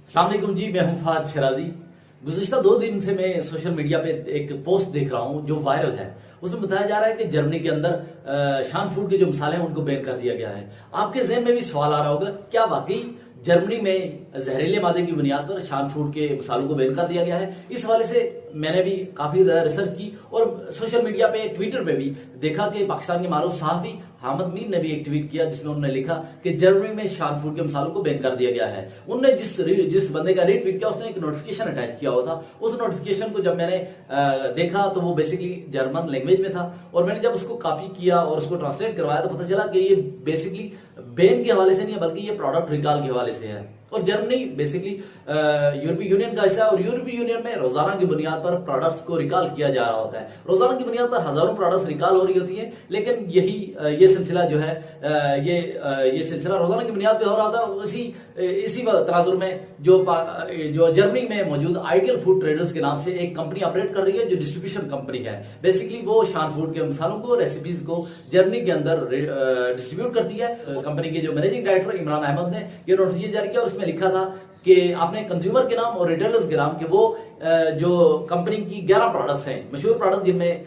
अस्सलाम वालेकुम जी, मैं हूं फहद शराजी। गुज़िश्ता 2 दिन से मैं सोशल मीडिया पे एक पोस्ट देख रहा हूं जो वायरल है। उसमें बताया जा रहा है कि जर्मनी के अंदर शान फूड के जो मसाले हैं उनको बैन कर दिया गया है। आपके जहन में भी सवाल आ रहा होगा, क्या वाकई जर्मनी में जहरीले मादे की बुनियाद पर शान फूड के मसालों को बैन कर दिया गया है? इस हवाले से मैंने भी काफी ज्यादा रिसर्च की और सोशल मीडिया पे, ट्विटर पे भी देखा कि पाकिस्तान के मारूफ सहाफी हामिद मीर ने भी एक ट्वीट किया जिसमें उन्होंने लिखा कि जर्मनी में शान फूड के मसालों को बैन कर दिया गया है। उन्होंने जिस बंदे का रीट्वीट किया उसने एक नोटिफिकेशन अटैच किया हुआ था। उस नोटिफिकेशन को जब मैंने देखा तो वो बेसिकली जर्मन लैंग्वेज में था और मैंने जब उसको कॉपी किया और उसको ट्रांसलेट करवाया तो पता चला कि ये बेसिकली बैन के हवाले से नहीं है बल्कि ये प्रोडक्ट रिकॉल के हवाले से है। और जर्मनी बेसिकली यूरोपीय यूनियन का हिस्सा है और यूरोपीय यूनियन में रोजाना की बुनियाद पर प्रोडक्ट्स को रिकॉल किया जा रहा होता है। रोजाना की बुनियाद पर हजारों प्रोडक्ट्स रिकॉल हो रही होती है, लेकिन ये सिलसिला जो है ये सिलसिला रोजाना की बुनियाद पर हो रहा था। इसी तनाजुर में जो जर्मनी में मौजूद आइडियल फूड ट्रेडर्स के नाम से एक कंपनी ऑपरेट कर रही है जो डिस्ट्रीब्यूशन कंपनी है। बेसिकली वो शान फूड के मसालों को, रेसिपीज को जर्मनी के अंदर डिस्ट्रीब्यूट करती है। कंपनी के जो मैनेजिंग डायरेक्टर इमरान अहमद ने ये नोटिफिकेशन जारी किया और उसमें लिखा था कि आपने कंज्यूमर के नाम और रिटेलर्स के नाम के वो जो कंपनी की 11 प्रोडक्ट्स हैं, मशहूर प्रोडक्ट्स जिनमें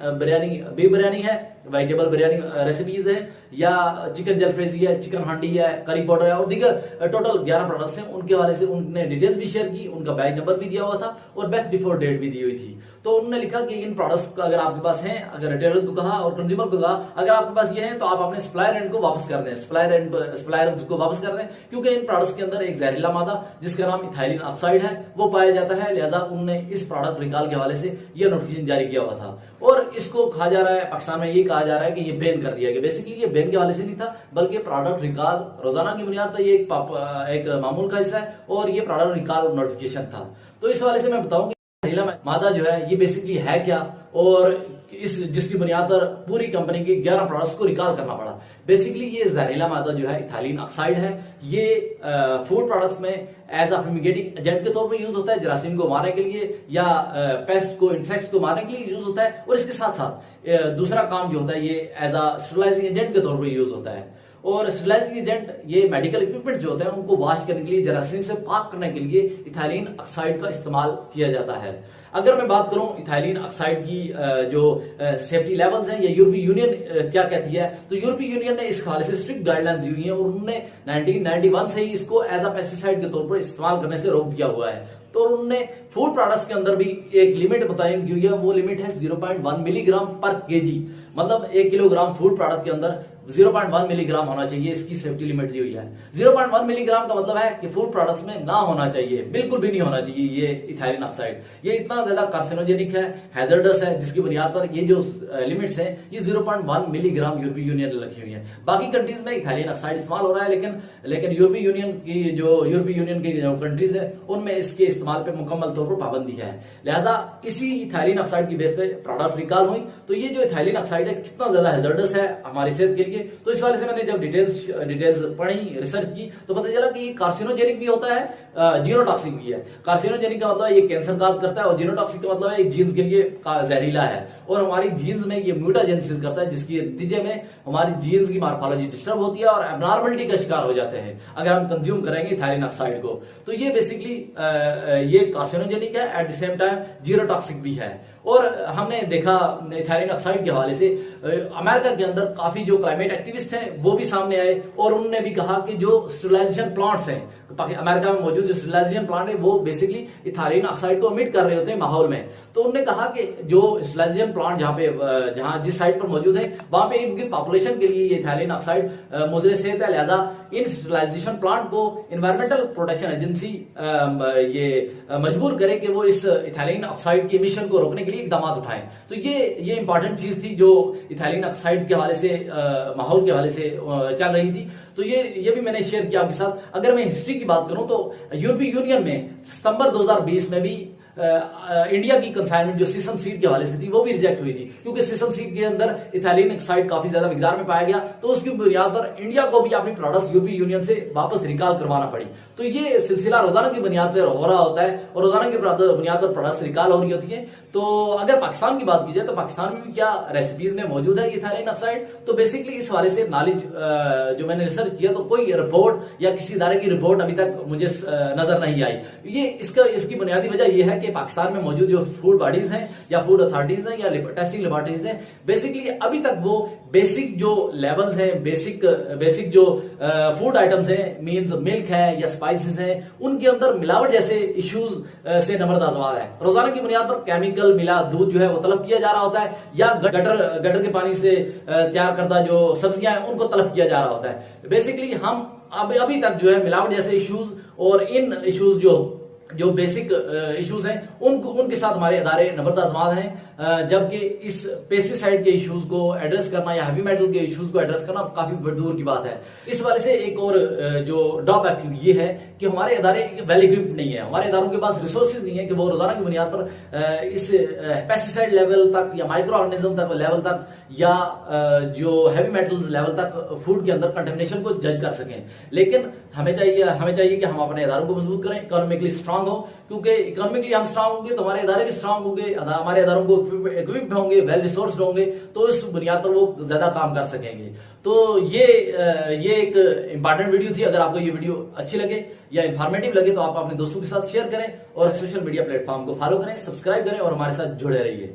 बीफ बिरयानी है, वेजिटेबल बिरयानी रेसिपीज है, या चिकन जलफ्रेजी है, चिकन हांडी है, करी पाउडर है और दीगर टोटल 11 प्रोडक्ट्स हैं। उनके हवाले से उन्होंने डिटेल्स भी शेयर की, उनका बैच नंबर भी दिया हुआ था और बेस्ट बिफोर डेट भी दी हुई थी। तो उन्होंने लिखा कि इन प्रोडक्ट्स का अगर आपके पास हैं, अगर रिटेलर्स को कहा और कंज्यूमर को कहा अगर आपके पास ये हैं तो आप अपने सप्लायर एंड को वापस कर दें, सप्लायर को वापस कर दें, क्योंकि इन प्रोडक्ट्स के अंदर एक जहरीला मादा जिसका नाम इथाइलिन ऑक्साइड है वो पाया जाता है। लिहाजा उन्होंने इस प्रोडक्ट रिकॉल के हवाले से यह नोटिफिकेशन जारी किया हुआ था और इसको कहा जा रहा है, पाकिस्तान में ये कहा जा रहा है कि ये बैन कर दिया गया। बेसिकली ये बैन के हवाले से नहीं था बल्कि प्रोडक्ट रिकॉल रोजाना की बुनियाद पर ये एक मामूल का हिस्सा है और ये प्रोडक्ट रिकॉल नोटिफिकेशन था। तो इस हवाले से मैं बताऊं कि जहरीला मादा जो है ये बेसिकली है क्या और जिसकी बुनियाद पर पूरी कंपनी के 11 प्रोडक्ट्स को रिकॉल करना पड़ा। बेसिकली ये जहरीला मादा जो है इथाइलिन ऑक्साइड है। ये फूड प्रोडक्ट्स में एज अ फ्यूमिगेटिंग एजेंट के तौर पर यूज होता है, जरासीम को मारने के लिए या पेस्ट को, इंसेक्ट्स को मारने के लिए यूज होता है। और इसके साथ साथ दूसरा काम जो होता है ये एज अ स्टरलाइजिंग एजेंट के तौर पर यूज होता है। और स्टरलाइजिंग एजेंट ये मेडिकल इक्विपमेंट जो होते हैं उनको वॉश करने के लिए, जरासीम से पाक करने के लिए इथाइलिन ऑक्साइड का इस्तेमाल किया जाता है। अगर मैं बात करूं इथाइलिन ऑक्साइड की जो सेफ्टी लेवल्स हैं या यूरोपीय यूनियन क्या कहती है, तो यूरोपीय यूनियन ने इस हवाले से स्ट्रिक्ट गाइडलाइंस दी हुई है और उन्होंने 1991 से ही इसको एज अ पेस्टिसाइड के तौर पर इस्तेमाल करने से रोक दिया हुआ है। तो उन्होंने फूड प्रोडक्ट्स के अंदर भी एक लिमिट बताई की हुई है, वो लिमिट है 0.1 मिलीग्राम पर केजी। मतलब 1 किलोग्राम फूड प्रोडक्ट के अंदर 0.1 मिलीग्राम होना चाहिए, इसकी सेफ्टी लिमिट दी हुई है। 0.1 मिलीग्राम का मतलब है कि फूड प्रोडक्ट्स में ना होना चाहिए, बिल्कुल भी नहीं होना चाहिए ये इथाइलिन ऑक्साइड। ये इतना ज्यादा कार्सिनोजेनिक है, हैजर्डस है, जिसकी बुनियाद पर ये जो लिमिट्स हैं ये 0.1 मिलीग्राम यूरोपीय यूनियन ने रखी हुई है। बाकी कंट्रीज में इथाइलिन ऑक्साइड इस्तेमाल हो रहा है, लेकिन यूरोपीय यूनियन की जो कंट्रीज है उनमें इसके इस्तेमाल पे मुकम्मल तौर पर पाबंदी है। लिहाजा इसी इथाइलिन ऑक्साइड की बेस पे प्रोडक्ट रिकॉल हुई। तो ये जो इथाइलिन ऑक्साइड है कितना ज्यादा हैजर्डस है हमारी सेहत के लिए, तो इस वाले से मैंने जब डिटेल्स पढ़ी, रिसर्च की तो पता चला कि ये कार्सिनोजेनिक भी होता है, जीनोटॉक्सिक भी है। कार्सिनोजेनिक का मतलब है ये कैंसर काज करता है और जीनोटॉक्सिक का मतलब है जीन्स के लिए जहरीला है और हमारी जीन्स में ये म्यूटाजेनेसिस करता है, जिसके नतीजे में हमारी जीन्स की मार्फोलॉजी डिस्टर्ब होती है और एबनॉर्मलिटी का शिकार हो जाते हैं अगर हम कंज्यूम करेंगे इथाइलिन ऑक्साइड को। तो ये बेसिकली ये कार्सिनोजेनिक है, at the same time genotoxic भी है। और हमने देखा इथाइलिन ऑक्साइड के हवाले से अमेरिका के अंदर काफी जो क्लाइमेट एक्टिविस्ट हैं वो भी सामने आए और उन्होंने भी कहा कि जो स्टरलाइजेशन प्लांट्स हैं अमेरिका में मौजूद जो स्टरलाइजेशन प्लांट है वो बेसिकली इथाइलिन ऑक्साइड को एमिट कर रहे होते हैं माहौल में। तो उन्होंने कहा कि जो स्टरलाइजेशन प्लांट जहां जिस साइट पर मौजूद है वहां पे इनकी पॉपुलेशन के लिए ये इथाइलिन ऑक्साइड मुज़र सेहत है। लिहाजा इन स्टरलाइजेशन प्लांट को एनवायरमेंटल प्रोटेक्शन एजेंसी ये मजबूर करे कि वो इस इथाइलिन ऑक्साइड की एमिशन को रोकने के लिए इकदाम उठाएं। तो ये इंपॉर्टेंट चीज थी जो इथाइलिन ऑक्साइड के हवाले से, माहौल के हवाले से चल रही थी। तो ये भी मैंने शेयर किया आपके साथ। अगर मैं हिस्ट्री की बात करूं तो यूरोपीय यूनियन में सितंबर 2020 में भी इंडिया की कंसाइनमेंट जो सीसम सीड के हवाले से थी वो भी रिजेक्ट हुई थी, क्योंकि सीसम सीड के अंदर इथाइलिन ऑक्साइड काफी ज्यादा मिकदार में पाया गया, तो उसकी बुनियाद पर इंडिया को भी अपनी प्रोडक्ट्स यूरोपीय यूनियन से वापस रिकॉल करवाना पड़ी। तो ये सिलसिला रोजाना की बुनियाद पर हो रहा होता है और रोजाना की बुनियाद पर प्रोडक्ट्स रिकॉल हो रही होती है। तो अगर पाकिस्तान की बात की जाए तो पाकिस्तान में भी क्या रेसिपीज में मौजूद है इथाइलिन ऑक्साइड, तो बेसिकली इस हवाले से नॉलेज जो मैंने रिसर्च किया तो कोई रिपोर्ट या किसी इदारे की रिपोर्ट अभी तक मुझे नजर नहीं आई। ये इसकी बुनियादी वजह यह है कि पाकिस्तान में मौजूद जो फूड बॉडीज हैं या फूड अथॉरिटीज हैं या टेस्टिंग लेबोरेटरीज हैं, बेसिकली अभी तक वो बेसिक जो लेवल्स हैं, बेसिक जो फूड आइटम्स हैं, मींस मिल्क है या स्पाइसेस हैं, उनके अंदर मिलावट जैसे इश्यूज से नंबरदार है। रोजाना की बुनियाद पर केमिकल मिला दूध जो है वो तलब किया जा रहा होता है, या गटर के पानी से तैयार करदा जो सब्जियां हैं उनको तलब किया जा रहा होता है। बेसिकली हम अभी तक जो है मिलावट जैसे इश्यूज और इन इश्यूज जो बेसिक इश्यूज हैं उनके साथ हमारे इदारे नंबरदार हैं, जबकि इस पेस्टिसाइड के इश्यूज को एड्रेस करना या हैवी मेटल के इश्यूज को एड्रेस करना काफी दूर की बात है। इस वजह से एक और जो ड्रॉबैक ये है कि हमारे इदारे वेल इक्विप्ड नहीं है, हमारे इदारों के पास रिसोर्सेज नहीं है कि वो रोजाना की बुनियाद पर इस पेस्टिसाइड लेवल तक या माइक्रो ऑर्गेनिज्म तक लेवल तक या जो हैवी मेटल्स लेवल तक फूड के अंदर कंटेमिनेशन को जज कर सकें। लेकिन हमें चाहिए कि हम अपने इदारों को मजबूत करें, इकोनॉमिकली स्ट्रांग हो, क्योंकि इकोनॉमिकली हम स्ट्रांग होंगे तो हमारे इदारे भी स्ट्रांग होंगे, हमारे इदारों को इक्विप्ड होंगे, वेल रिसोर्स होंगे, तो इस बुनियाद पर वो ज्यादा काम कर सकेंगे। तो ये एक इंपॉर्टेंट वीडियो थी। अगर आपको ये वीडियो अच्छी लगे या इंफॉर्मेटिव लगे तो आप अपने दोस्तों के साथ शेयर करें और सोशल मीडिया प्लेटफॉर्म को फॉलो करें, सब्सक्राइब करें और हमारे साथ जुड़े रहिए।